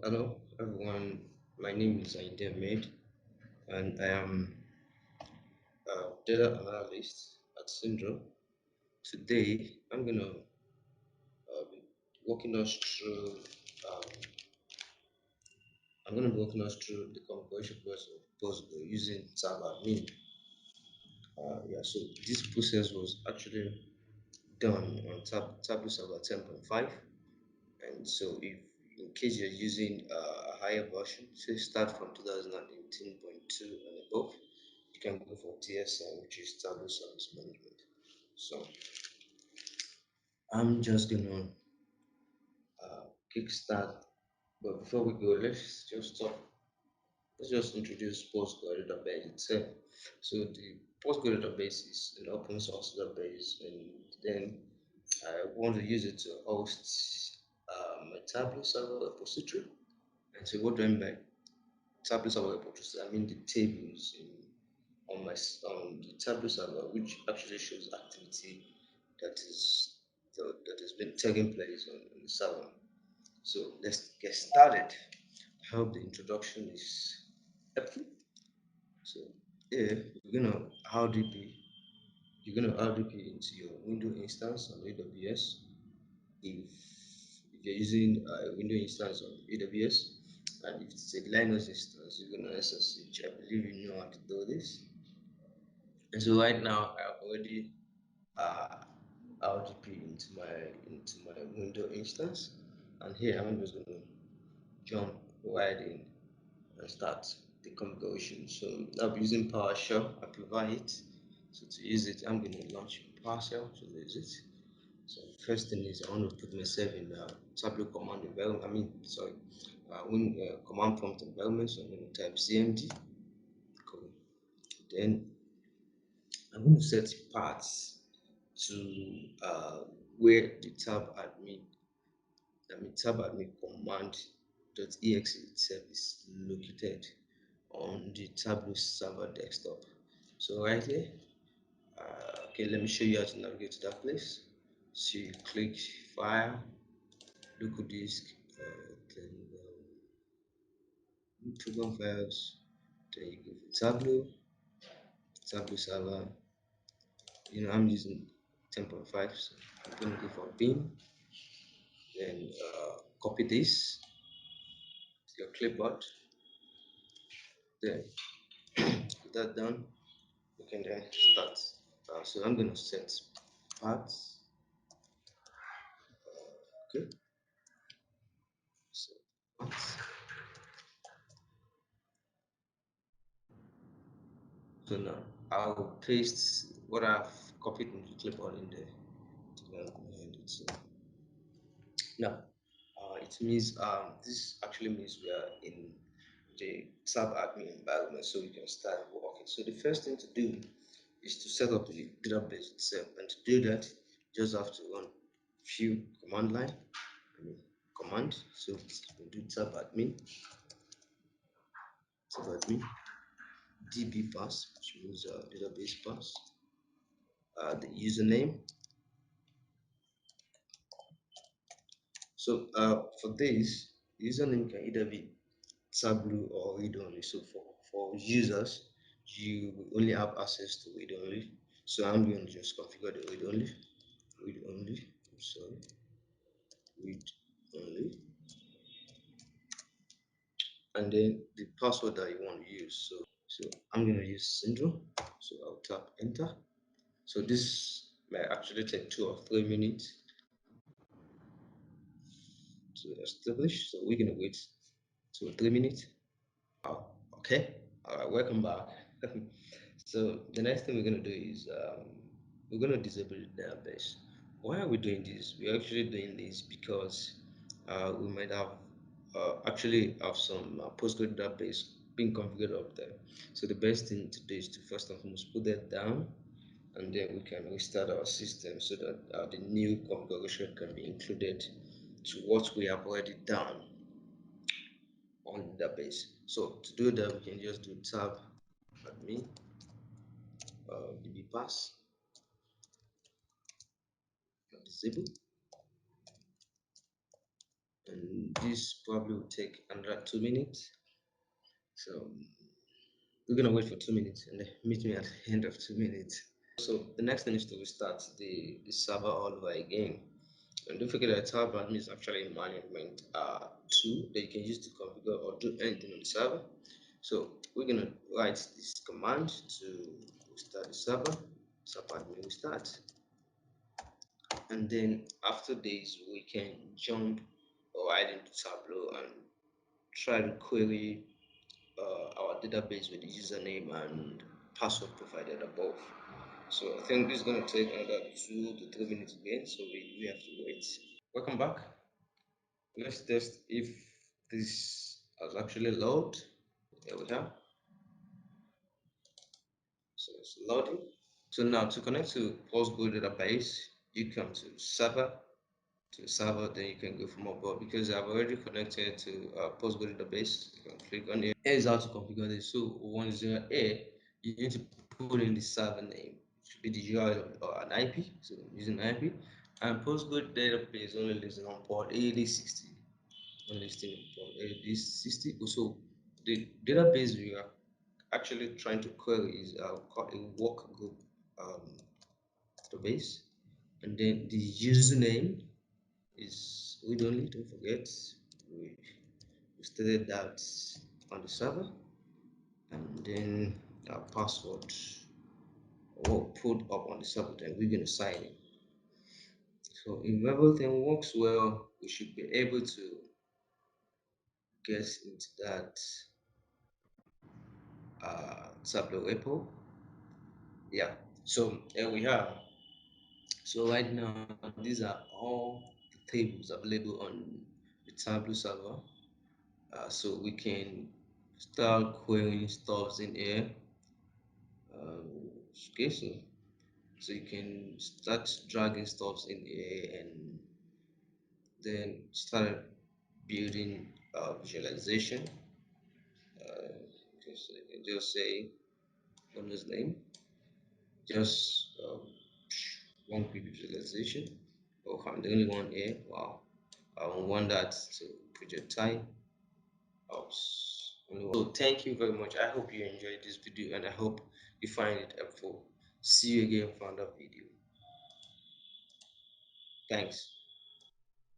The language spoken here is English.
Hello, everyone. My name is Ahmed, and I am a data analyst at Syndrome. Today, be walking us through. Um, I'm gonna be walking us through the configuration process of Postgre using TabAdmin. Yeah, so this process was actually done on Tableau Server 10.5, and so if in case you're using a higher version, say start from 2018.2 and above, you can go for TSM, which is Tableau Service Management. So I'm just gonna kickstart. But before we go, let's just introduce Postgre database itself. So the Postgre database is an open source database, and then I want to use it to host my Tableau server repository. And so what do I mean by Tableau server repository? I mean the tables on the Tableau server, which actually shows activity that is that has been taking place on the server. So let's get started. I hope the introduction is helpful. So yeah, you're gonna RDP into your window instance on AWS. If you're using a window instance on AWS, and if it's a Linux instance, you're gonna SSH. I believe you know how to do this. And so right now I've already uh, RDP into my window instance, and here I'm just gonna jump right in and start the configuration. So I'll be using PowerShell. I provide it. So to use it, I'm going to launch PowerShell to use it. So the first thing is I want to put myself in Tableau command environment. When command prompt environment. So I'm going to type CMD. Cool. Then I'm going to set paths to where the TabAdmin command.exe itself is located on the Tableau server desktop. So right here, okay, let me show you how to navigate to that place. So you click File, Local Disk, then Program Files, then you go for Tableau server. I'm using 10.5, so I'm gonna go for bin, then copy this to your clipboard, then put that down. You can then start. So I'm gonna set paths. Okay, so paths. So now I'll paste what I've copied in the clipboard in there. So now it means this actually means we are in the tab admin environment, so we can start working. So the first thing to do is to set up the database itself, and to do that, you just have to run few command line. I mean command. So we do tab admin db pass, which means database pass, the username. So for this, username can either be Tableau or read only. So for users, you will only have access to read only. So I'm going to just configure the read only. Sorry, read only, and then the password that you want to use. So I'm going to use Syndrome. So I'll tap enter. So this may actually take 2 or 3 minutes to establish. So we're going to wait 2 or 3 minutes. Oh, okay. All right, welcome back. So the next thing we're going to do is we're going to disable the database. Why are we doing this? We're actually doing this because we might have actually have some Postgre database being configured up there. So the best thing to do is to first and foremost put that down, and then we can restart our system so that the new configuration can be included to what we have already done on the database. So to do that, we can just do tab admin db pass disable. and this probably will take another 2 minutes. So we're gonna wait for 2 minutes and then meet me at the end of 2 minutes. So the next thing is to restart the server all over again. And don't forget that TabAdmin is actually a management tool that you can use to configure or do anything on the server. So we're gonna write this command to restart the server. TabAdmin restart, and then after this we can jump right into Tableau and try to query our database with the username and password provided above. So I think this is going to take another 2 to 3 minutes again, so we have to wait. Welcome back. Let's test if this has actually load. There we have. So it's loading. So now to connect to Postgre database, you come to server, then you can go for mobile because I've already connected to Postgre database. You can click on it. Here's how to configure this. So 10A, you need to put in the server name. It should be the URL or an IP. So I'm using IP. And Postgre database only listed on port 8060. Only listed on port 8060. Also, the database we are actually trying to query is called a work group um, database. And then the username is read only. Don't forget, we stated that on the server, and then our password will put up on the server. Then we're going to sign in. So if everything works well, we should be able to get into that Tableau repo. Yeah. So there we have. So right now, these are all the tables available on the Tableau server. So we can start querying stuffs in here. Okay, so you can start dragging stuffs in here and then start building visualization. Just say owner's name, just one quick visualization. Oh, I'm the only one here. Wow, I want that to project time. So thank you very much. I hope you enjoyed this video and I hope you find it helpful. See you again for another video. Thanks.